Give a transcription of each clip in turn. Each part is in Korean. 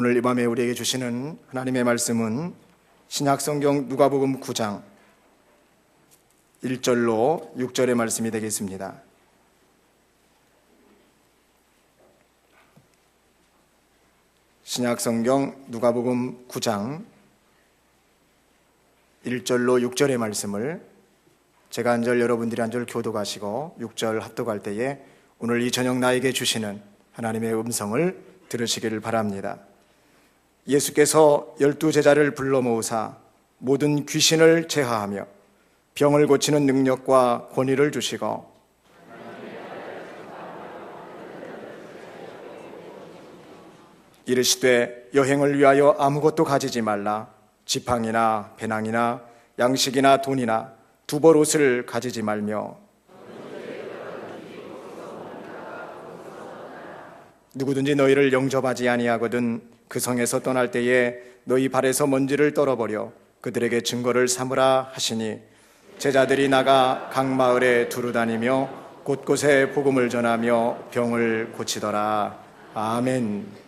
오늘 이 밤에 우리에게 주시는 하나님의 말씀은 신약성경 누가복음 9장 1절로 6절의 말씀이 되겠습니다. 신약성경 누가복음 9장 1절로 6절의 말씀을 제가 한 절, 여러분들이 한 절 교독하시고 6절 합독할 때에 오늘 이 저녁 나에게 주시는 하나님의 음성을 들으시기를 바랍니다. 예수께서 12제자를 불러 모으사 모든 귀신을 제하하며 병을 고치는 능력과 권위를 주시고 이르시되 여행을 위하여 아무것도 가지지 말라. 지팡이나 배낭이나 양식이나 돈이나 두벌 옷을 가지지 말며 누구든지 너희를 영접하지 아니하거든 그 성에서 떠날 때에 너희 발에서 먼지를 떨어버려 그들에게 증거를 삼으라 하시니 제자들이 나가 각 마을에 두루 다니며 곳곳에 복음을 전하며 병을 고치더라. 아멘.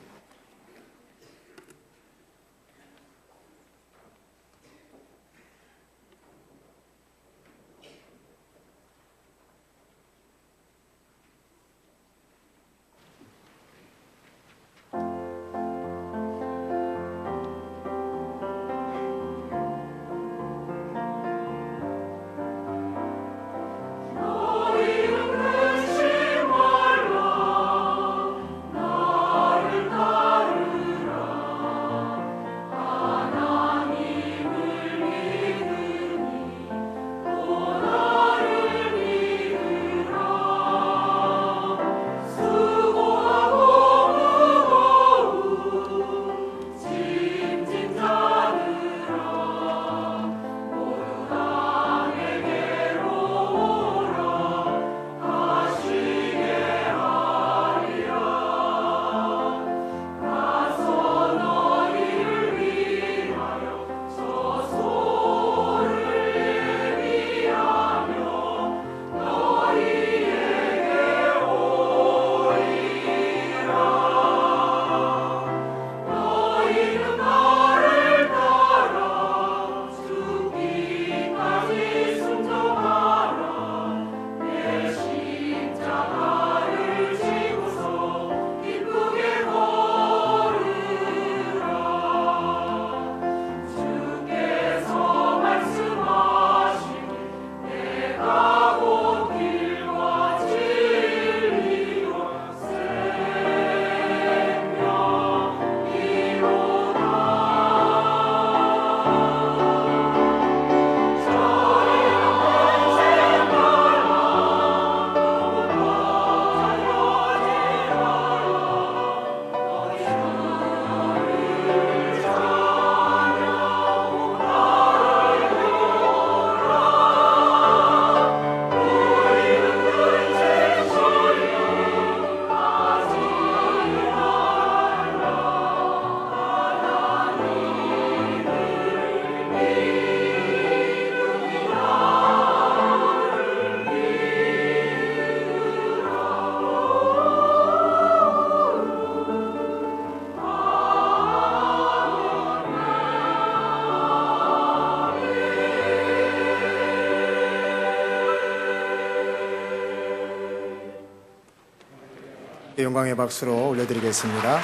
영광의 박수로 올려드리겠습니다.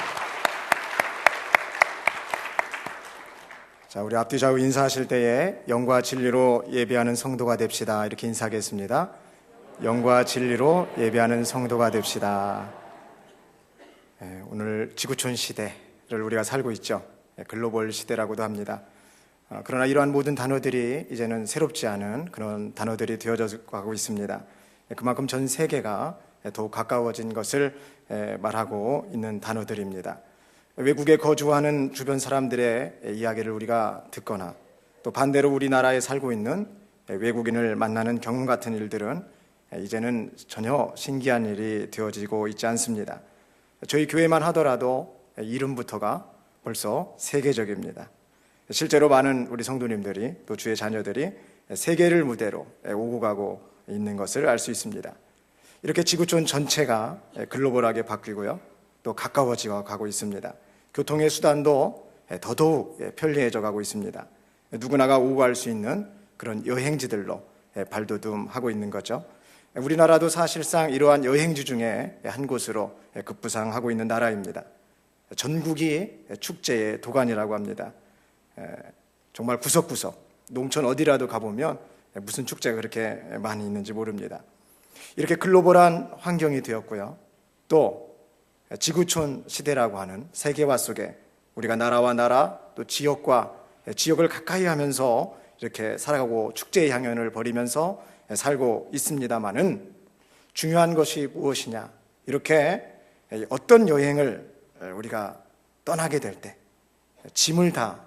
자, 우리 앞뒤 좌우 인사하실 때에 영과 진리로 예배하는 성도가 됩시다. 이렇게 인사하겠습니다. 영과 진리로 예배하는 성도가 됩시다. 오늘 지구촌 시대를 우리가 살고 있죠. 글로벌 시대라고도 합니다. 그러나 이러한 모든 단어들이 이제는 새롭지 않은 그런 단어들이 되어져 가고 있습니다. 그만큼 전 세계가 더욱 가까워진 것을 말하고 있는 단어들입니다. 외국에 거주하는 주변 사람들의 이야기를 우리가 듣거나 또 반대로 우리나라에 살고 있는 외국인을 만나는 경험 같은 일들은 이제는 전혀 신기한 일이 되어지고 있지 않습니다. 저희 교회만 하더라도 이름부터가 벌써 세계적입니다. 실제로 많은 우리 성도님들이 또 주의 자녀들이 세계를 무대로 오고 가고 있는 것을 알 수 있습니다. 이렇게 지구촌 전체가 글로벌하게 바뀌고요, 또 가까워지어 가고 있습니다. 교통의 수단도 더더욱 편리해져 가고 있습니다. 누구나가 오고 갈 수 있는 그런 여행지들로 발돋움하고 있는 거죠. 우리나라도 사실상 이러한 여행지 중에 한 곳으로 급부상하고 있는 나라입니다. 전국이 축제의 도가니라고 합니다. 정말 구석구석 농촌 어디라도 가보면 무슨 축제가 그렇게 많이 있는지 모릅니다. 이렇게 글로벌한 환경이 되었고요. 또 지구촌 시대라고 하는 세계화 속에 우리가 나라와 나라 또 지역과 지역을 가까이 하면서 이렇게 살아가고 축제의 향연을 벌이면서 살고 있습니다마는 중요한 것이 무엇이냐, 이렇게 어떤 여행을 우리가 떠나게 될 때 짐을 다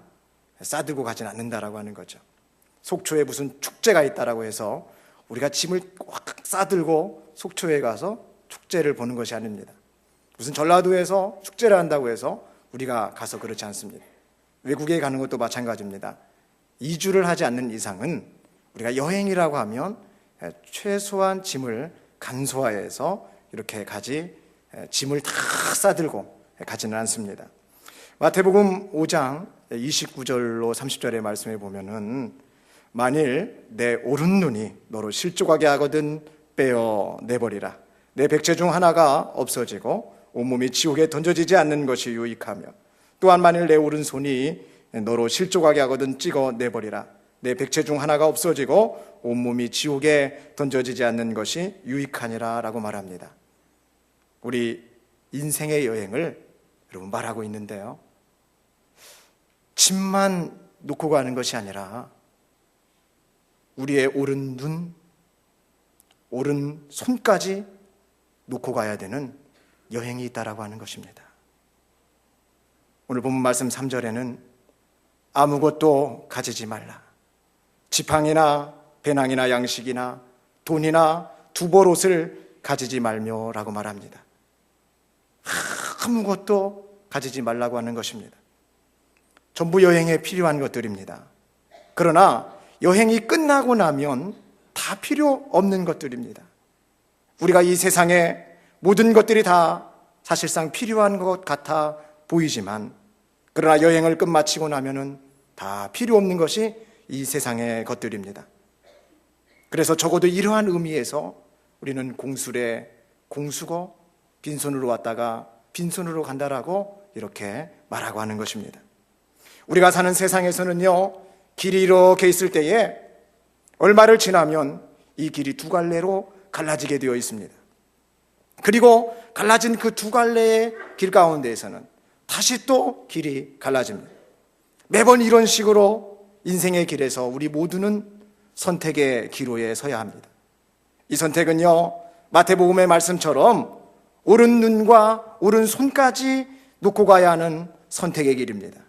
싸들고 가진 않는다라고 하는 거죠. 속초에 무슨 축제가 있다라고 해서 우리가 짐을 꽉 싸들고 속초에 가서 축제를 보는 것이 아닙니다. 무슨 전라도에서 축제를 한다고 해서 우리가 가서 그렇지 않습니다. 외국에 가는 것도 마찬가지입니다. 이주를 하지 않는 이상은 우리가 여행이라고 하면 최소한 짐을 간소화해서 이렇게 가지, 짐을 다 싸들고 가지는 않습니다. 마태복음 5장 29절로 30절의 말씀에 보면은 만일 내 오른눈이 너로 실족하게 하거든 빼어내버리라. 내 백체 중 하나가 없어지고 온몸이 지옥에 던져지지 않는 것이 유익하며 또한 만일 내 오른손이 너로 실족하게 하거든 찍어내버리라. 내 백체 중 하나가 없어지고 온몸이 지옥에 던져지지 않는 것이 유익하니라 라고 말합니다. 우리 인생의 여행을 여러분 말하고 있는데요, 짐만 놓고 가는 것이 아니라 우리의 오른 눈, 오른 손까지 놓고 가야 되는 여행이 있다라고 하는 것입니다. 오늘 본문 말씀 3절에는 아무것도 가지지 말라. 지팡이나 배낭이나 양식이나 돈이나 두벌옷을 가지지 말며라고 말합니다. 아무것도 가지지 말라고 하는 것입니다. 전부 여행에 필요한 것들입니다. 그러나 여행이 끝나고 나면 다 필요 없는 것들입니다. 우리가 이 세상에 모든 것들이 다 사실상 필요한 것 같아 보이지만, 그러나 여행을 끝마치고 나면은 다 필요 없는 것이 이 세상의 것들입니다. 그래서 적어도 이러한 의미에서 우리는 공술에 공수고 빈손으로 왔다가 빈손으로 간다라고 이렇게 말하고 하는 것입니다. 우리가 사는 세상에서는요, 길이 이렇게 있을 때에 얼마를 지나면 이 길이 두 갈래로 갈라지게 되어 있습니다. 그리고 갈라진 그 두 갈래의 길 가운데에서는 다시 또 길이 갈라집니다. 매번 이런 식으로 인생의 길에서 우리 모두는 선택의 기로에 서야 합니다. 이 선택은요, 마태복음의 말씀처럼 오른 눈과 오른 손까지 놓고 가야 하는 선택의 길입니다.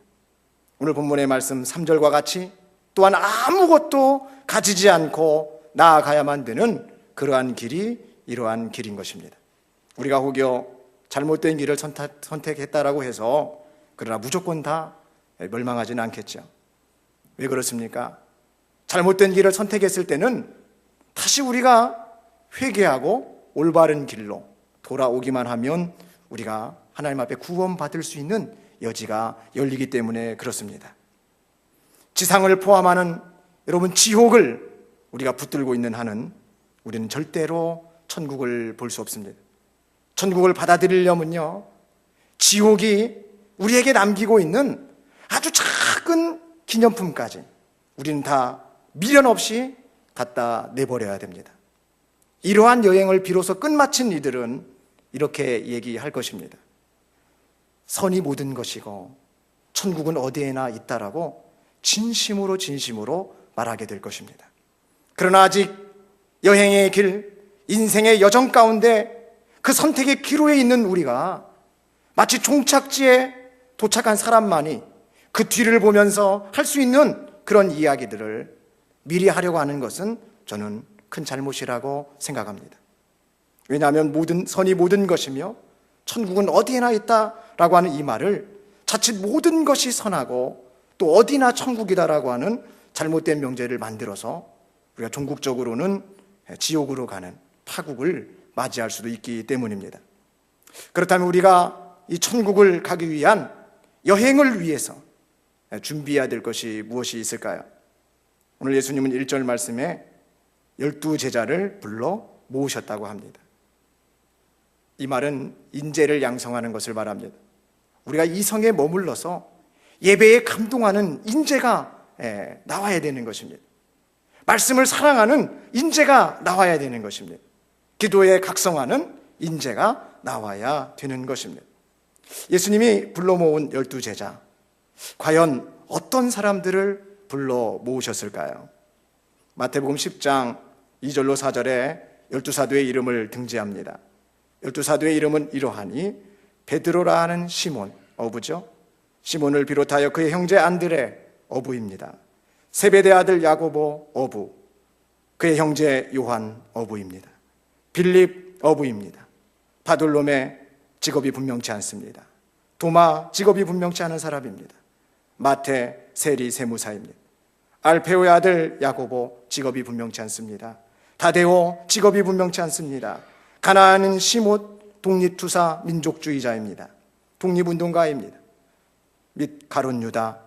오늘 본문의 말씀 3절과 같이 또한 아무것도 가지지 않고 나아가야만 되는 그러한 길이 이러한 길인 것입니다. 우리가 혹여 잘못된 길을 선택했다라고 해서 그러나 무조건 다 멸망하지는 않겠죠. 왜 그렇습니까? 잘못된 길을 선택했을 때는 다시 우리가 회개하고 올바른 길로 돌아오기만 하면 우리가 하나님 앞에 구원받을 수 있는 여지가 열리기 때문에 그렇습니다. 지상을 포함하는 여러분 지옥을 우리가 붙들고 있는 한은 우리는 절대로 천국을 볼 수 없습니다. 천국을 받아들이려면요, 지옥이 우리에게 남기고 있는 아주 작은 기념품까지 우리는 다 미련 없이 갖다 내버려야 됩니다. 이러한 여행을 비로소 끝마친 이들은 이렇게 얘기할 것입니다. 선이 모든 것이고 천국은 어디에나 있다라고 진심으로 말하게 될 것입니다. 그러나 아직 여행의 길, 인생의 여정 가운데 그 선택의 기로에 있는 우리가 마치 종착지에 도착한 사람만이 그 뒤를 보면서 할 수 있는 그런 이야기들을 미리 하려고 하는 것은 저는 큰 잘못이라고 생각합니다. 왜냐하면 선이 모든 것이며 천국은 어디에나 있다라고 하는 이 말을 자칫 모든 것이 선하고 또 어디나 천국이다라고 하는 잘못된 명제를 만들어서 우리가 종국적으로는 지옥으로 가는 파국을 맞이할 수도 있기 때문입니다. 그렇다면 우리가 이 천국을 가기 위한 여행을 위해서 준비해야 될 것이 무엇이 있을까요? 오늘 예수님은 1절 말씀에 12제자를 불러 모으셨다고 합니다. 이 말은 인재를 양성하는 것을 말합니다. 우리가 이 성에 머물러서 예배에 감동하는 인재가 나와야 되는 것입니다. 말씀을 사랑하는 인재가 나와야 되는 것입니다. 기도에 각성하는 인재가 나와야 되는 것입니다. 예수님이 불러 모은 12제자, 과연 어떤 사람들을 불러 모으셨을까요? 마태복음 10장 2절로 4절에 12사도의 이름을 등재합니다. 12사도의 이름은 이러하니 베드로라 하는 시몬, 어부죠. 시몬을 비롯하여 그의 형제 안드레, 어부입니다. 세베대 아들 야고보, 어부, 그의 형제 요한, 어부입니다. 빌립, 어부입니다. 바돌로메, 직업이 분명치 않습니다. 도마, 직업이 분명치 않은 사람입니다. 마태, 세리, 세무사입니다. 알페오의 아들 야고보, 직업이 분명치 않습니다. 다데오, 직업이 분명치 않습니다. 가나안인 시못, 독립투사 민족주의자입니다. 독립운동가입니다. 및 가룟 유다,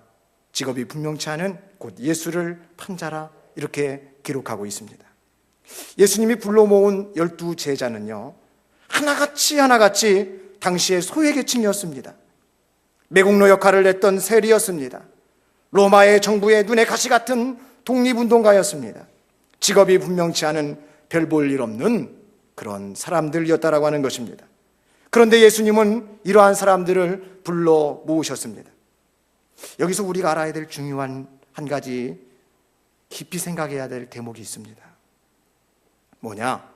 직업이 분명치 않은 곧 예수를 판자라, 이렇게 기록하고 있습니다. 예수님이 불러 모은 12제자는요 하나같이 당시의 소외계층이었습니다. 매국노 역할을 했던 세리였습니다. 로마의 정부의 눈에 가시 같은 독립운동가였습니다. 직업이 분명치 않은 별 볼 일 없는 그런 사람들이었다라고 하는 것입니다. 그런데 예수님은 이러한 사람들을 불러 모으셨습니다. 여기서 우리가 알아야 될 중요한 한 가지 깊이 생각해야 될 대목이 있습니다. 뭐냐?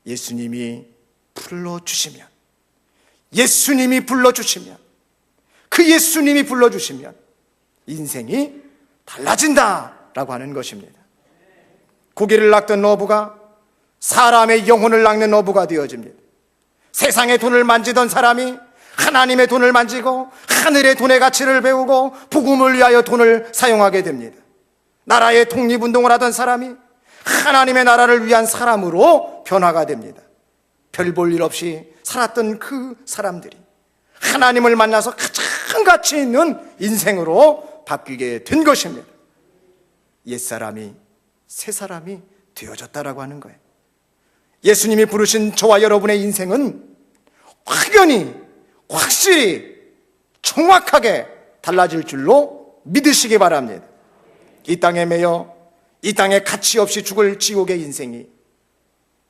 예수님이 불러주시면, 그 예수님이 불러주시면 인생이 달라진다라고 하는 것입니다. 고기를 낚던 어부가 사람의 영혼을 낚는 어부가 되어집니다. 세상의 돈을 만지던 사람이 하나님의 돈을 만지고 하늘의 돈의 가치를 배우고 복음을 위하여 돈을 사용하게 됩니다. 나라의 독립운동을 하던 사람이 하나님의 나라를 위한 사람으로 변화가 됩니다. 별 볼 일 없이 살았던 그 사람들이 하나님을 만나서 가장 가치 있는 인생으로 바뀌게 된 것입니다. 옛사람이 새사람이 되어졌다라고 하는 거예요. 예수님이 부르신 저와 여러분의 인생은 확연히, 확실히, 정확하게 달라질 줄로 믿으시기 바랍니다. 이 땅에 매여 이 땅에 가치 없이 죽을 지옥의 인생이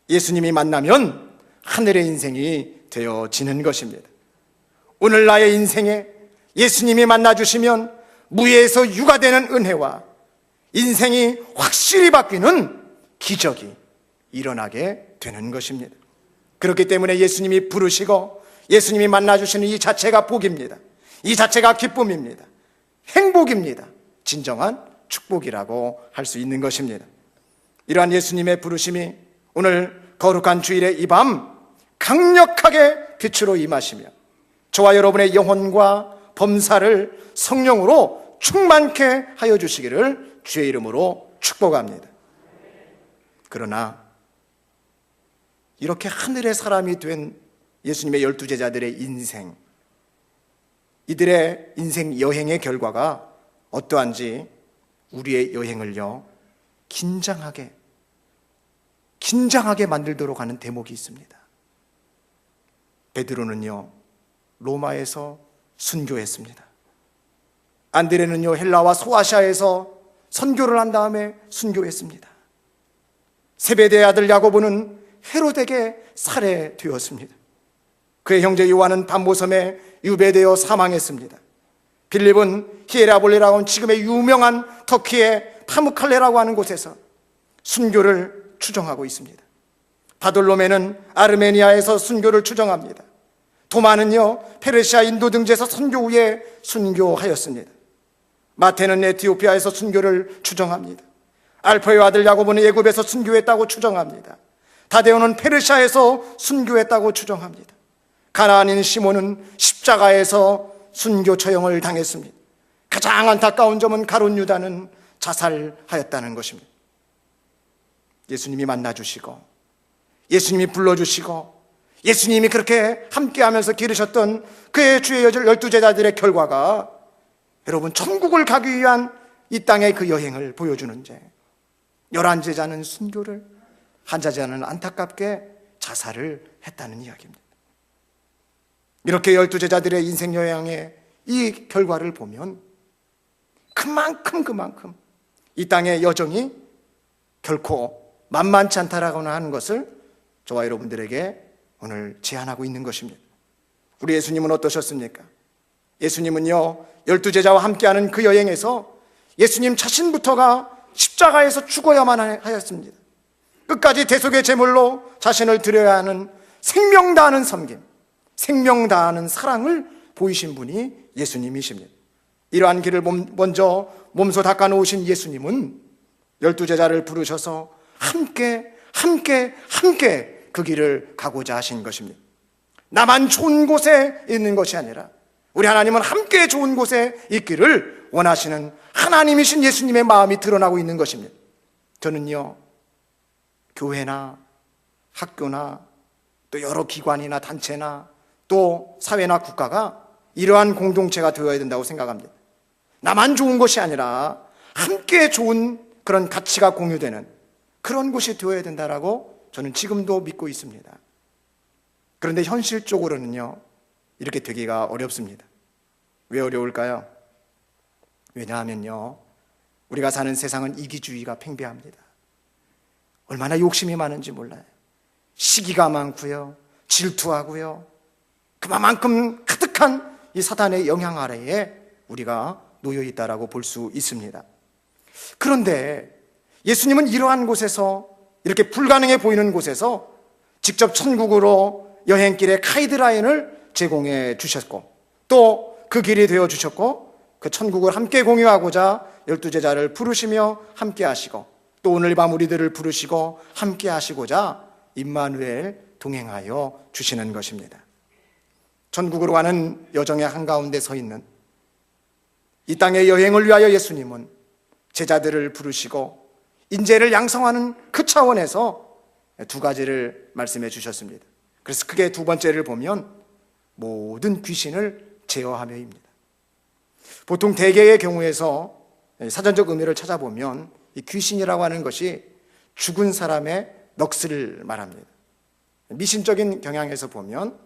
예수님이 만나면 하늘의 인생이 되어지는 것입니다. 오늘 나의 인생에 예수님이 만나주시면 무에서 유가 되는 은혜와 인생이 확실히 바뀌는 기적이 일어나게 되는 것입니다. 그렇기 때문에 예수님이 부르시고 예수님이 만나주시는 이 자체가 복입니다. 이 자체가 기쁨입니다. 행복입니다. 진정한 축복이라고 할 수 있는 것입니다. 이러한 예수님의 부르심이 오늘 거룩한 주일의 이 밤 강력하게 빛으로 임하시며 저와 여러분의 영혼과 범사를 성령으로 충만케 하여 주시기를 주의 이름으로 축복합니다. 그러나 이렇게 하늘의 사람이 된 예수님의 12제자들의 인생, 이들의 인생 여행의 결과가 어떠한지 우리의 여행을요 긴장하게 만들도록 하는 대목이 있습니다. 베드로는요 로마에서 순교했습니다. 안드레는요 헬라와 소아시아에서 선교를 한 다음에 순교했습니다. 세베대의 아들 야고보는 헤롯에게 살해되었습니다. 그의 형제 요한은 반모섬에 유배되어 사망했습니다. 빌립은 히에라볼레라고 하는 지금의 유명한 터키의 파무칼레라고 하는 곳에서 순교를 추정하고 있습니다. 바돌로메는 아르메니아에서 순교를 추정합니다. 도마는요 페르시아 인도 등지에서 선교 후에 순교하였습니다. 마태는 에티오피아에서 순교를 추정합니다. 알파의 아들 야고보는 애굽에서 순교했다고 추정합니다. 다데오는 페르시아에서 순교했다고 추정합니다. 가나안인 시몬은 십자가에서 순교 처형을 당했습니다. 가장 안타까운 점은 가룟 유다는 자살하였다는 것입니다. 예수님이 만나주시고 예수님이 불러주시고 예수님이 그렇게 함께하면서 기르셨던 그의 주의 12제자들의 결과가 여러분 천국을 가기 위한 이 땅의 그 여행을 보여주는데 11제자는 순교를, 한 제자는 안타깝게 자살을 했다는 이야기입니다. 이렇게 12제자들의 인생 여행의 이 결과를 보면 그만큼 이 땅의 여정이 결코 만만치 않다라고 하는 것을 저와 여러분들에게 오늘 제안하고 있는 것입니다. 우리 예수님은 어떠셨습니까? 예수님은요 12제자와 함께하는 그 여행에서 예수님 자신부터가 십자가에서 죽어야만 하였습니다. 끝까지 대속의 제물로 자신을 드려야 하는 생명 다하는 섬김, 생명 다하는 사랑을 보이신 분이 예수님이십니다. 이러한 길을 먼저 몸소 닦아놓으신 예수님은 12제자를 부르셔서 함께 그 길을 가고자 하신 것입니다. 나만 좋은 곳에 있는 것이 아니라 우리 하나님은 함께 좋은 곳에 있기를 원하시는 하나님이신 예수님의 마음이 드러나고 있는 것입니다. 저는요 교회나 학교나 또 여러 기관이나 단체나 또 사회나 국가가 이러한 공동체가 되어야 된다고 생각합니다. 나만 좋은 것이 아니라 함께 좋은 그런 가치가 공유되는 그런 곳이 되어야 된다라고 저는 지금도 믿고 있습니다. 그런데 현실적으로는요 이렇게 되기가 어렵습니다. 왜 어려울까요? 왜냐하면요 우리가 사는 세상은 이기주의가 팽배합니다. 얼마나 욕심이 많은지 몰라요. 시기가 많고요, 질투하고요, 그만큼 가득한 이 사단의 영향 아래에 우리가 놓여 있다라고 볼 수 있습니다. 그런데 예수님은 이러한 곳에서, 이렇게 불가능해 보이는 곳에서 직접 천국으로 여행길의 가이드라인을 제공해 주셨고 또 그 길이 되어 주셨고 그 천국을 함께 공유하고자 12제자를 부르시며 함께 하시고 또 오늘 밤 우리들을 부르시고 함께 하시고자 임마누엘 동행하여 주시는 것입니다. 천국으로 가는 여정의 한가운데 서 있는 이 땅의 여행을 위하여 예수님은 제자들을 부르시고 인재를 양성하는 그 차원에서 두 가지를 말씀해 주셨습니다. 그래서 크게 두 번째를 보면 모든 귀신을 제어하며입니다. 보통 대개의 경우에서 사전적 의미를 찾아보면 이 귀신이라고 하는 것이 죽은 사람의 넋을 말합니다. 미신적인 경향에서 보면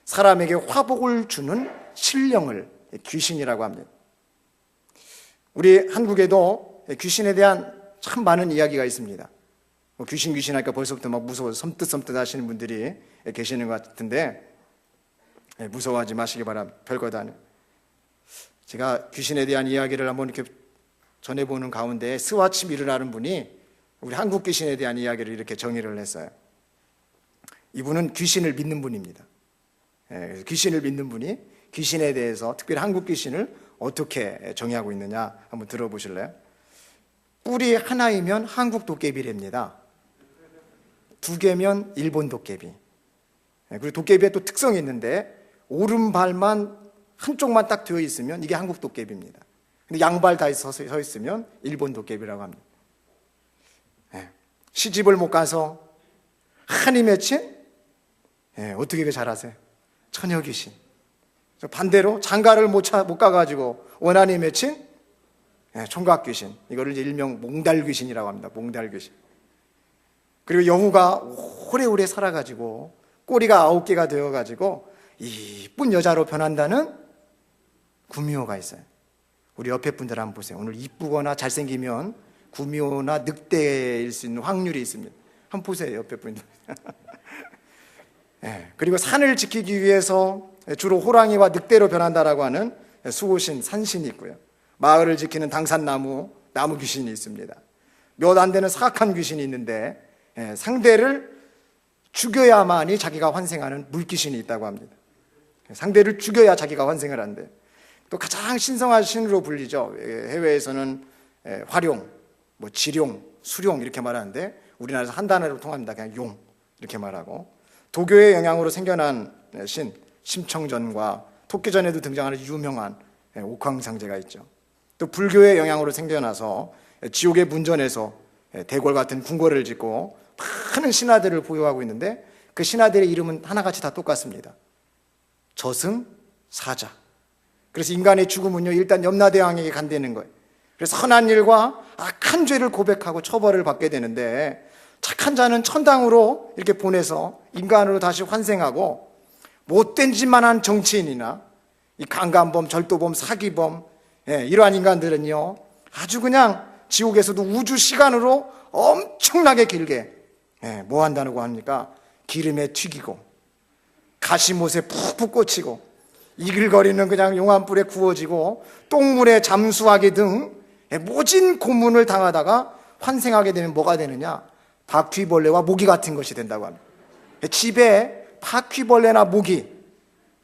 사람에게 화복을 주는 신령을 귀신이라고 합니다. 우리 한국에도 귀신에 대한 참 많은 이야기가 있습니다. 귀신 하니까 벌써부터 막 무서워서 섬뜩 하시는 분들이 계시는 것 같은데 무서워하지 마시기 바랍니다. 별거도 아니에요. 제가 귀신에 대한 이야기를 한번 이렇게 전해보는 가운데 스와치미르라는 분이 우리 한국 귀신에 대한 이야기를 이렇게 정의를 했어요. 이분은 귀신을 믿는 분입니다. 귀신을 믿는 분이 귀신에 대해서 특별히 한국 귀신을 어떻게 정의하고 있느냐 한번 들어보실래요? 뿔이 하나이면 한국 도깨비랍니다. 두 개면 일본 도깨비. 그리고 도깨비의 또 특성이 있는데 오른발만 한쪽만 딱 되어 있으면 이게 한국 도깨비입니다. 근데 양발 다 서 있으면 일본 도깨비라고 합니다. 시집을 못 가서 한이 맺힌 어떻게 그 잘하세요? 처녀 귀신. 반대로 장가를 못 가가지고 원한이 맺힌 총각 귀신. 이거를 이제 일명 몽달 귀신이라고 합니다. 몽달 귀신. 그리고 여우가 오래오래 살아가지고 꼬리가 9개가 되어가지고 이쁜 여자로 변한다는 구미호가 있어요. 우리 옆에 분들 한번 보세요. 오늘 이쁘거나 잘생기면 구미호나 늑대일 수 있는 확률이 있습니다. 한번 보세요, 옆에 분들. 그리고 산을 지키기 위해서 주로 호랑이와 늑대로 변한다라고 하는 수호신, 산신이 있고요. 마을을 지키는 당산나무, 나무 귀신이 있습니다. 몇 안 되는 사악한 귀신이 있는데 상대를 죽여야만이 자기가 환생하는 물귀신이 있다고 합니다. 상대를 죽여야 자기가 환생을 한대. 또 가장 신성한 신으로 불리죠. 해외에서는 화룡, 지룡, 수룡 이렇게 말하는데 우리나라에서 한 단어로 통합니다. 그냥 용 이렇게 말하고, 도교의 영향으로 생겨난 신 심청전과 토끼전에도 등장하는 유명한 옥황상제가 있죠. 또 불교의 영향으로 생겨나서 지옥의 문전에서 대궐 같은 궁궐을 짓고 많은 신하들을 보유하고 있는데 그 신하들의 이름은 하나같이 다 똑같습니다. 저승, 사자. 그래서 인간의 죽음은요, 일단 염라대왕에게 간다는 거예요. 그래서 선한 일과 악한 죄를 고백하고 처벌을 받게 되는데, 착한 자는 천당으로 이렇게 보내서 인간으로 다시 환생하고, 못된 짓만 한 정치인이나 이 강간범, 절도범, 사기범, 이러한 인간들은요, 아주 그냥 지옥에서도 우주 시간으로 엄청나게 길게 뭐 한다고 합니까? 기름에 튀기고 가시못에 푹푹 꽂히고 이글거리는 그냥 용암불에 구워지고 똥물에 잠수하게 등 모진 고문을 당하다가 환생하게 되면 뭐가 되느냐? 바퀴벌레와 모기 같은 것이 된다고 합니다. 집에 바퀴벌레나 모기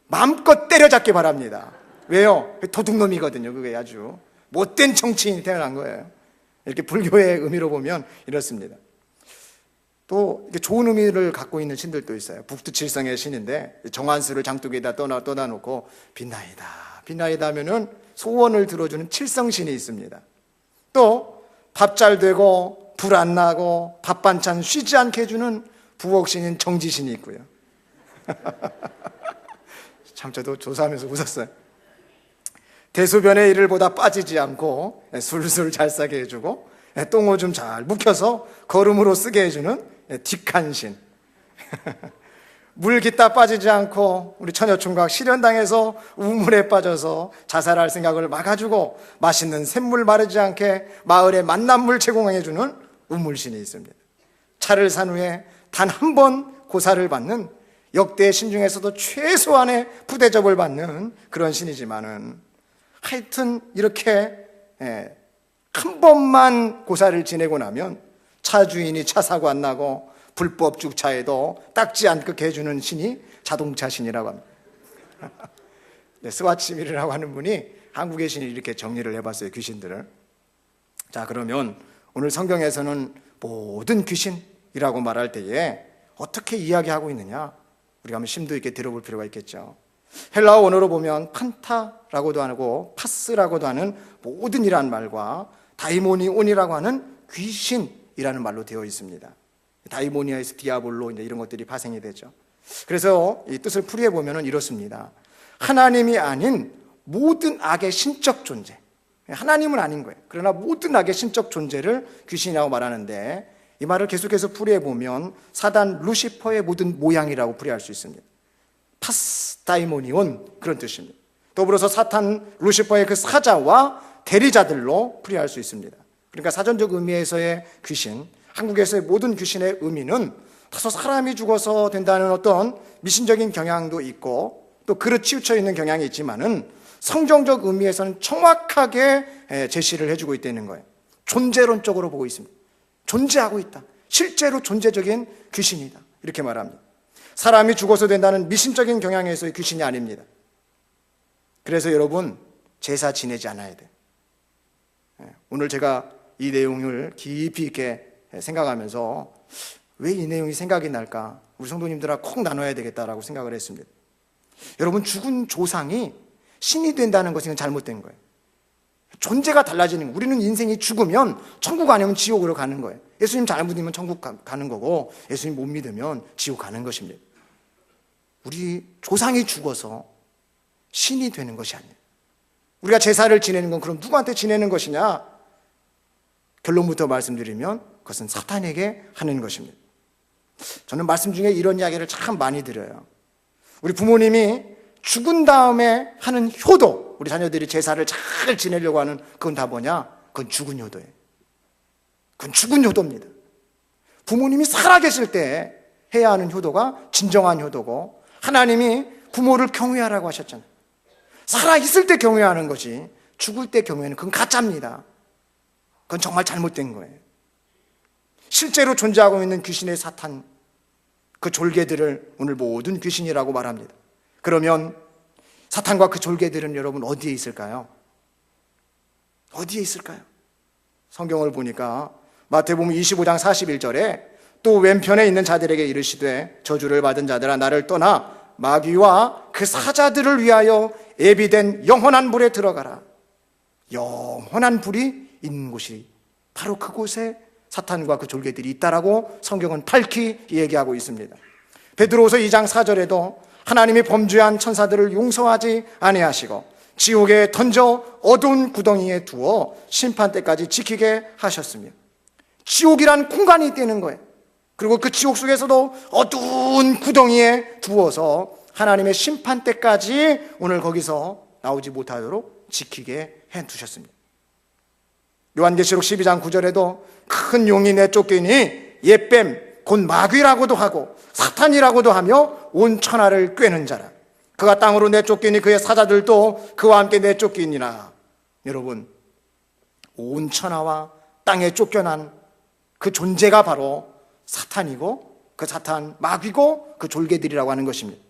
마음껏 때려잡기 바랍니다. 왜요? 도둑놈이거든요. 그게 아주 못된 정치인이 태어난 거예요. 이렇게 불교의 의미로 보면 이렇습니다. 또 이렇게 좋은 의미를 갖고 있는 신들도 있어요. 북두칠성의 신인데 정한수를 장독에다 떠다 놓고 빛나이다, 빛나이다 하면은 소원을 들어주는 칠성신이 있습니다. 또 밥 잘 되고 불 안 나고 밥 반찬 쉬지 않게 해주는 부엌신인 정지신이 있고요. 참 저도 조사하면서 웃었어요. 대소변의 이를 보다 빠지지 않고 술술 잘 싸게 해주고 똥오줌 잘 묵혀서 거름으로 쓰게 해주는 뒷간신. 물 깃다 빠지지 않고 우리 처녀총각 실현당해서 우물에 빠져서 자살할 생각을 막아주고 맛있는 샘물 마르지 않게 마을에 만남물 제공해주는 우물신이 있습니다. 차를 산 후에 단 한 번 고사를 받는 역대 신 중에서도 최소한의 부대접을 받는 그런 신이지만은 하여튼 이렇게 한 번만 고사를 지내고 나면 차 주인이 차 사고 안 나고 불법 주차에도 닦지 않게 해주는 신이 자동차 신이라고 합니다. 스와치미르라고 하는 분이 한국의 신을 이렇게 정리를 해봤어요. 귀신들을. 자, 그러면 오늘 성경에서는 모든 귀신이라고 말할 때에 어떻게 이야기하고 있느냐, 우리가 한번 심도 있게 들어볼 필요가 있겠죠. 헬라어 원어로 보면 판타라고도 하고 파스라고도 하는 모든 이라는 말과 다이모니온이라고 하는 귀신이라는 말로 되어 있습니다. 다이모니아에서 디아볼로 이런 것들이 파생이 되죠. 그래서 이 뜻을 풀이해 보면은 이렇습니다. 하나님이 아닌 모든 악의 신적 존재, 하나님은 아닌 거예요. 그러나 모든 악의 신적 존재를 귀신이라고 말하는데, 이 말을 계속해서 풀이해 보면 사단 루시퍼의 모든 모양이라고 풀이할 수 있습니다. 파스 다이모니온, 그런 뜻입니다. 더불어서 사탄 루시퍼의 그 사자와 대리자들로 풀이할 수 있습니다. 그러니까 사전적 의미에서의 귀신, 한국에서의 모든 귀신의 의미는 다소 사람이 죽어서 된다는 어떤 미신적인 경향도 있고 또 그릇 치우쳐 있는 경향이 있지만은 성경적 의미에서는 정확하게 제시를 해주고 있다는 거예요. 존재론적으로 보고 있습니다. 존재하고 있다. 실제로 존재적인 귀신이다. 이렇게 말합니다. 사람이 죽어서 된다는 미신적인 경향에서의 귀신이 아닙니다. 그래서 여러분, 제사 지내지 않아야 돼요. 오늘 제가 이 내용을 깊이 있게 생각하면서 왜 이 내용이 생각이 날까? 우리 성도님들하고 콕 나눠야 되겠다라고 생각을 했습니다. 여러분, 죽은 조상이 신이 된다는 것은 잘못된 거예요. 존재가 달라지는 거예요. 우리는 인생이 죽으면 천국 아니면 지옥으로 가는 거예요. 예수님 잘 믿으면 천국 가는 거고 예수님 못 믿으면 지옥 가는 것입니다. 우리 조상이 죽어서 신이 되는 것이 아니에요. 우리가 제사를 지내는 건 그럼 누구한테 지내는 것이냐? 결론부터 말씀드리면 그것은 사탄에게 하는 것입니다. 저는 말씀 중에 이런 이야기를 참 많이 드려요. 우리 부모님이 죽은 다음에 하는 효도, 우리 자녀들이 제사를 잘 지내려고 하는 그건 다 뭐냐? 그건 죽은 효도예요. 그건 죽은 효도입니다. 부모님이 살아계실 때 해야 하는 효도가 진정한 효도고, 하나님이 부모를 경외하라고 하셨잖아요. 살아있을 때 경외하는 것이 죽을 때 경외는 그건 가짜입니다. 그건 정말 잘못된 거예요. 실제로 존재하고 있는 귀신의 사탄, 그 졸개들을 오늘 모든 귀신이라고 말합니다. 그러면 사탄과 그 졸개들은 여러분 어디에 있을까요? 어디에 있을까요? 성경을 보니까 마태복음 25장 41절에 또 왼편에 있는 자들에게 이르시되 저주를 받은 자들아 나를 떠나 마귀와 그 사자들을 위하여 예비된 영원한 불에 들어가라. 영원한 불이 있는 곳이 바로 그곳에 사탄과 그 졸개들이 있다라고 성경은 밝히 얘기하고 있습니다. 베드로후서 2장 4절에도 하나님이 범죄한 천사들을 용서하지 아니하시고 지옥에 던져 어두운 구덩이에 두어 심판 때까지 지키게 하셨으며, 지옥이란 공간이 있다는 거예요. 그리고 그 지옥 속에서도 어두운 구덩이에 두어서 하나님의 심판 때까지 오늘 거기서 나오지 못하도록 지키게 해두셨습니다. 요한계시록 12장 9절에도 큰 용이 내쫓기니 옛뱀 곧 마귀라고도 하고 사탄이라고도 하며 온 천하를 꿰는 자라. 그가 땅으로 내쫓기니 그의 사자들도 그와 함께 내쫓기니라. 여러분, 온 천하와 땅에 쫓겨난 그 존재가 바로 사탄이고, 그 사탄 마귀고 그 졸개들이라고 하는 것입니다.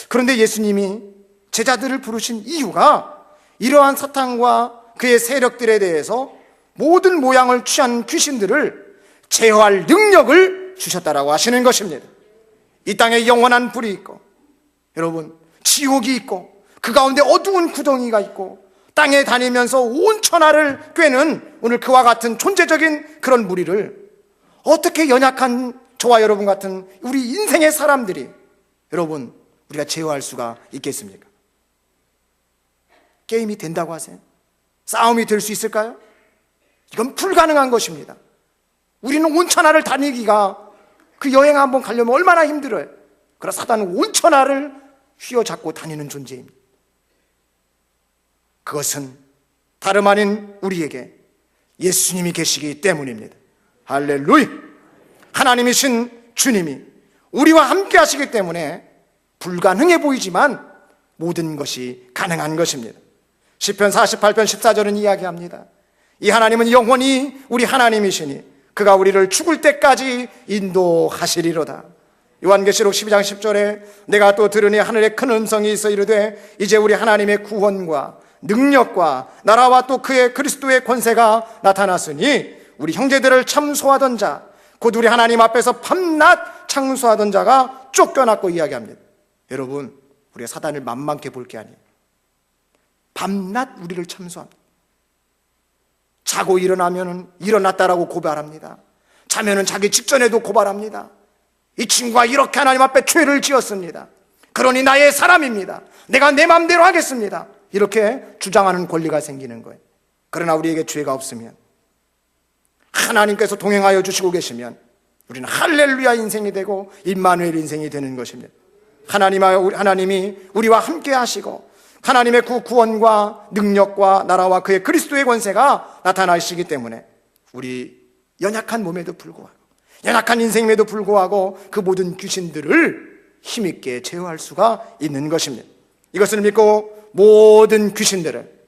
그런데 예수님이 제자들을 부르신 이유가 이러한 사탄과 그의 세력들에 대해서 모든 모양을 취한 귀신들을 제어할 능력을 주셨다라고 하시는 것입니다. 이 땅에 영원한 불이 있고, 여러분, 지옥이 있고, 그 가운데 어두운 구덩이가 있고, 땅에 다니면서 온 천하를 꿰는 오늘 그와 같은 존재적인 그런 무리를 어떻게 연약한 저와 여러분 같은 우리 인생의 사람들이, 여러분, 우리가 제어할 수가 있겠습니까? 게임이 된다고 하세요? 싸움이 될 수 있을까요? 이건 불가능한 것입니다. 우리는 온 천하를 다니기가, 그 여행 한번 가려면 얼마나 힘들어요. 그러나 사단은 온 천하를 휘어잡고 다니는 존재입니다. 그것은 다름 아닌 우리에게 예수님이 계시기 때문입니다. 할렐루야! 하나님이신 주님이 우리와 함께 하시기 때문에 불가능해 보이지만 모든 것이 가능한 것입니다. 시편 48편 14절은 이야기합니다. 이 하나님은 영원히 우리 하나님이시니 그가 우리를 죽을 때까지 인도하시리로다. 요한계시록 12장 10절에 내가 또 들으니 하늘에 큰 음성이 있어 이르되 이제 우리 하나님의 구원과 능력과 나라와 또 그의 그리스도의 권세가 나타났으니 우리 형제들을 참소하던 자, 곧 우리 하나님 앞에서 밤낮 창소하던 자가 쫓겨났고 이야기합니다. 여러분, 우리가 사단을 만만케 볼 게 아니에요. 밤낮 우리를 참소합니다. 자고 일어나면 일어났다라고 고발합니다. 자면은 자기 직전에도 고발합니다. 이 친구가 이렇게 하나님 앞에 죄를 지었습니다. 그러니 나의 사람입니다. 내가 내 마음대로 하겠습니다. 이렇게 주장하는 권리가 생기는 거예요. 그러나 우리에게 죄가 없으면, 하나님께서 동행하여 주시고 계시면 우리는 할렐루야 인생이 되고 임마누엘 인생이 되는 것입니다. 하나님이 우리와 함께 하시고 하나님의 구원과 능력과 나라와 그의 그리스도의 권세가 나타나시기 때문에 우리 연약한 몸에도 불구하고, 연약한 인생임에도 불구하고 그 모든 귀신들을 힘있게 제어할 수가 있는 것입니다. 이것을 믿고 모든 귀신들을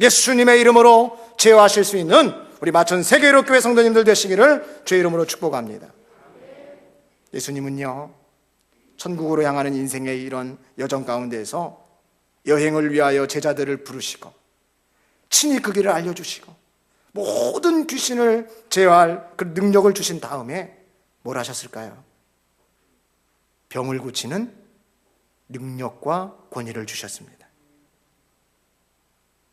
예수님의 이름으로 제어하실 수 있는 우리 마천 세계의료교회 성도님들 되시기를 주의 이름으로 축복합니다. 예수님은요, 천국으로 향하는 인생의 이런 여정 가운데에서 여행을 위하여 제자들을 부르시고 친히 그 길을 알려주시고 모든 귀신을 제어할 그 능력을 주신 다음에 뭘 하셨을까요? 병을 고치는 능력과 권위를 주셨습니다.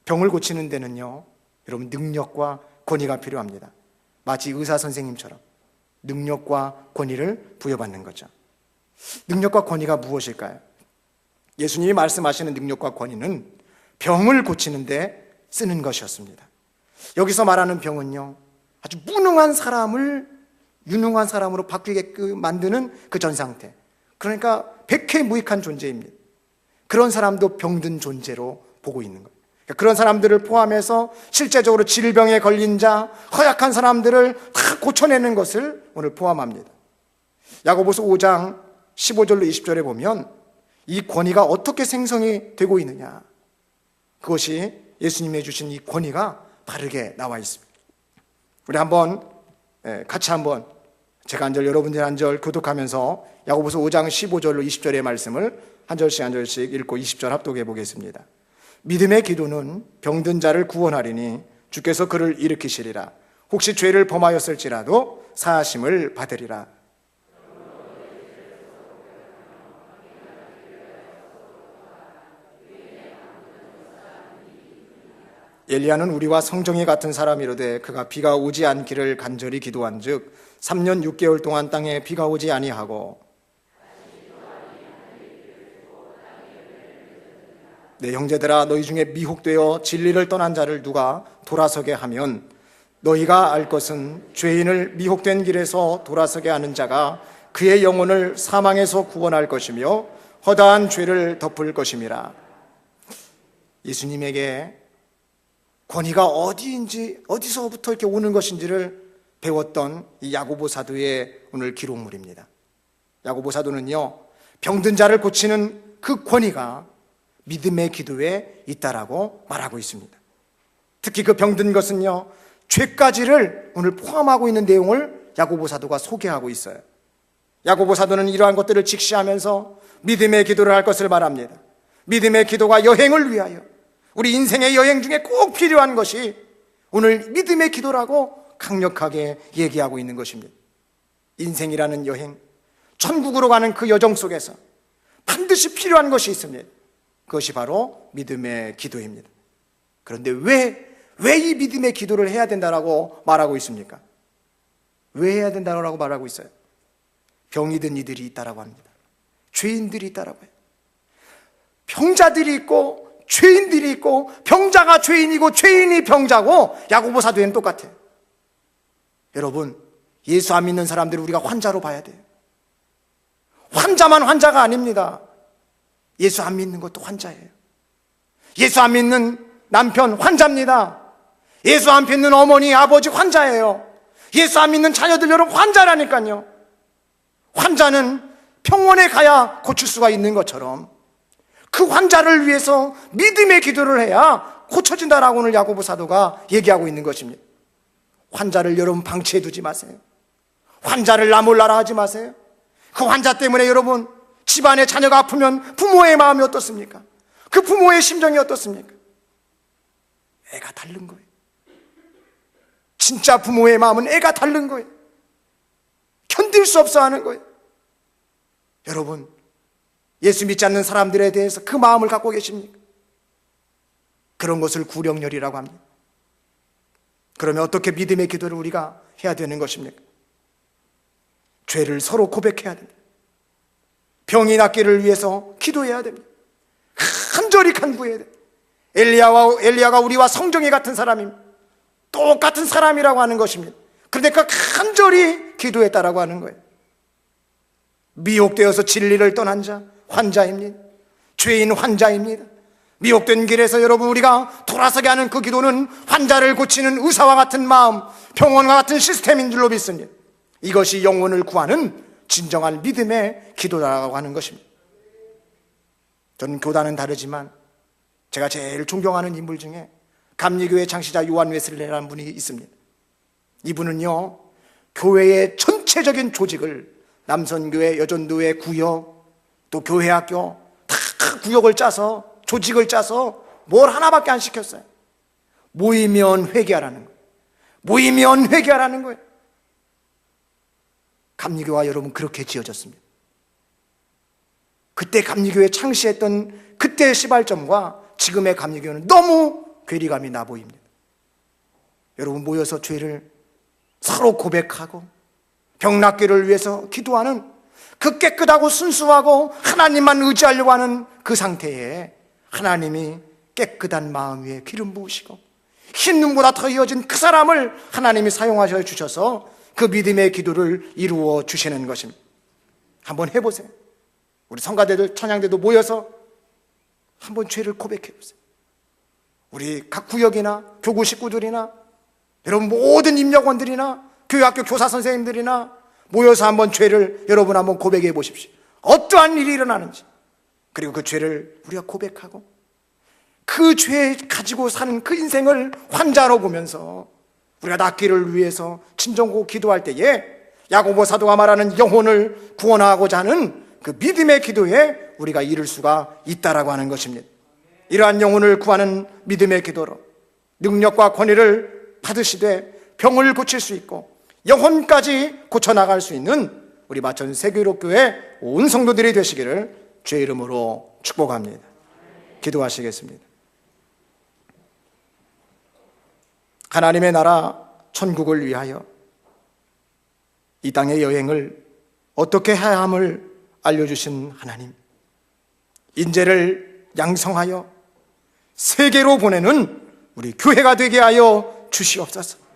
병을 고치는 데는요, 여러분, 능력과 권위가 필요합니다. 마치 의사 선생님처럼 능력과 권위를 부여받는 거죠. 능력과 권위가 무엇일까요? 예수님이 말씀하시는 능력과 권위는 병을 고치는데 쓰는 것이었습니다. 여기서 말하는 병은요, 아주 무능한 사람을 유능한 사람으로 바뀌게끔 만드는 그 전 상태, 그러니까 백해무익한 존재입니다. 그런 사람도 병든 존재로 보고 있는 거예요. 그런 사람들을 포함해서 실제적으로 질병에 걸린 자, 허약한 사람들을 다 고쳐내는 것을 오늘 포함합니다. 야고보서 5장 15절로 20절에 보면 이 권위가 어떻게 생성이 되고 있느냐, 그것이 예수님이 주신 이 권위가 바르게 나와 있습니다. 우리 같이 한번 제가 한 절 여러분들이 한 절 교독하면서 야고보서 5장 15절로 20절의 말씀을 한 절씩 읽고 20절 합독해 보겠습니다. 믿음의 기도는 병든 자를 구원하리니 주께서 그를 일으키시리라. 혹시 죄를 범하였을지라도 사하심을 받으리라. 엘리야는 우리와 성정이 같은 사람이로되 그가 비가 오지 않기를 간절히 기도한즉 3년 6개월 동안 땅에 비가 오지 아니하고 내 형제들아, 너희 중에 미혹되어 진리를 떠난 자를 누가 돌아서게 하면 너희가 알 것은 죄인을 미혹된 길에서 돌아서게 하는 자가 그의 영혼을 사망에서 구원할 것이며 허다한 죄를 덮을 것임이라. 예수님에게 권위가 어디서부터 이렇게 오는 것인지를 배웠던 이 야고보 사도의 오늘 기록물입니다. 야고보 사도는요, 병든 자를 고치는 그 권위가 믿음의 기도에 있다라고 말하고 있습니다. 특히 그 병든 것은요, 죄까지를 오늘 포함하고 있는 내용을 야고보 사도가 소개하고 있어요. 야고보 사도는 이러한 것들을 직시하면서 믿음의 기도를 할 것을 말합니다. 믿음의 기도가 여행을 위하여, 우리 인생의 여행 중에 꼭 필요한 것이 오늘 믿음의 기도라고 강력하게 얘기하고 있는 것입니다. 인생이라는 여행, 천국으로 가는 그 여정 속에서 반드시 필요한 것이 있습니다. 그것이 바로 믿음의 기도입니다. 그런데 왜 이 믿음의 기도를 해야 된다라고 말하고 있습니까? 왜 해야 된다라고 말하고 있어요? 병이 든 이들이 있다라고 합니다. 죄인들이 있다라고 해요. 병자들이 있고 죄인들이 있고, 병자가 죄인이고 죄인이 병자고, 야고보 사도에는 똑같아요. 여러분, 예수 안 믿는 사람들을 우리가 환자로 봐야 돼요. 환자만 환자가 아닙니다. 예수 안 믿는 것도 환자예요. 예수 안 믿는 남편 환자입니다. 예수 안 믿는 어머니, 아버지 환자예요. 예수 안 믿는 자녀들 여러분 환자라니까요. 환자는 병원에 가야 고칠 수가 있는 것처럼 그 환자를 위해서 믿음의 기도를 해야 고쳐진다라고 오늘 야고보 사도가 얘기하고 있는 것입니다. 환자를 여러분 방치해 두지 마세요. 환자를 나 몰라라 하지 마세요. 그 환자 때문에 여러분 집안에 자녀가 아프면 부모의 마음이 어떻습니까? 그 부모의 심정이 어떻습니까? 애가 다른 거예요. 진짜 부모의 마음은 애가 다른 거예요. 견딜 수 없어 하는 거예요. 여러분, 예수 믿지 않는 사람들에 대해서 그 마음을 갖고 계십니까? 그런 것을 구령열이라고 합니다. 그러면 어떻게 믿음의 기도를 우리가 해야 되는 것입니까? 죄를 서로 고백해야 됩니다. 병이 낫기를 위해서 기도해야 됩니다. 간절히 간구해야 됩니다. 엘리야가 우리와 성정이 같은 사람입니다. 똑같은 사람이라고 하는 것입니다. 그런데 그 간절히 기도했다라고 하는 거예요. 미혹되어서 진리를 떠난 자, 환자입니다. 죄인 환자입니다. 미혹된 길에서 여러분 우리가 돌아서게 하는 그 기도는 환자를 고치는 의사와 같은 마음, 병원과 같은 시스템인 줄로 믿습니다. 이것이 영혼을 구하는 진정한 믿음의 기도라고 하는 것입니다. 저는 교단은 다르지만 제가 제일 존경하는 인물 중에 감리교회 창시자 요한 웨슬레라는 분이 있습니다. 이분은요, 교회의 전체적인 조직을, 남선교회, 여전도회, 구역, 또 교회학교 다 구역을 짜서, 조직을 짜서 뭘 하나밖에 안 시켰어요. 모이면 회개하라는 거예요. 모이면 회개하라는 거예요. 감리교와 여러분 그렇게 지어졌습니다. 그때 감리교회 창시했던 그때의 시발점과 지금의 감리교회는 너무 괴리감이 나 보입니다. 여러분 모여서 죄를 서로 고백하고 병 낫기를 위해서 기도하는 그 깨끗하고 순수하고 하나님만 의지하려고 하는 그 상태에 하나님이 깨끗한 마음 위에 기름 부으시고 흰 눈보다 더 이어진 그 사람을 하나님이 사용하셔 주셔서 그 믿음의 기도를 이루어 주시는 것입니다. 한번 해보세요. 우리 성가대들, 찬양대도 모여서 한번 죄를 고백해보세요. 우리 각 구역이나 교구 식구들이나 여러분 모든 임력원들이나 교회학교 교사 선생님들이나 모여서 한번 죄를 여러분 한번 고백해 보십시오. 어떠한 일이 일어나는지, 그리고 그 죄를 우리가 고백하고 그 죄 가지고 사는 그 인생을 환자로 보면서 우리가 낫기를 위해서 진정고 기도할 때에 야고보 사도가 말하는 영혼을 구원하고자 하는 그 믿음의 기도에 우리가 이룰 수가 있다라고 하는 것입니다. 이러한 영혼을 구하는 믿음의 기도로 능력과 권위를 받으시되 병을 고칠 수 있고 영혼까지 고쳐나갈 수 있는 우리 마천 세계로교회 온 성도들이 되시기를 주의 이름으로 축복합니다. 기도하시겠습니다. 하나님의 나라 천국을 위하여 이 땅의 여행을 어떻게 해야 함을 알려주신 하나님, 인재를 양성하여 세계로 보내는 우리 교회가 되게 하여 주시옵소서.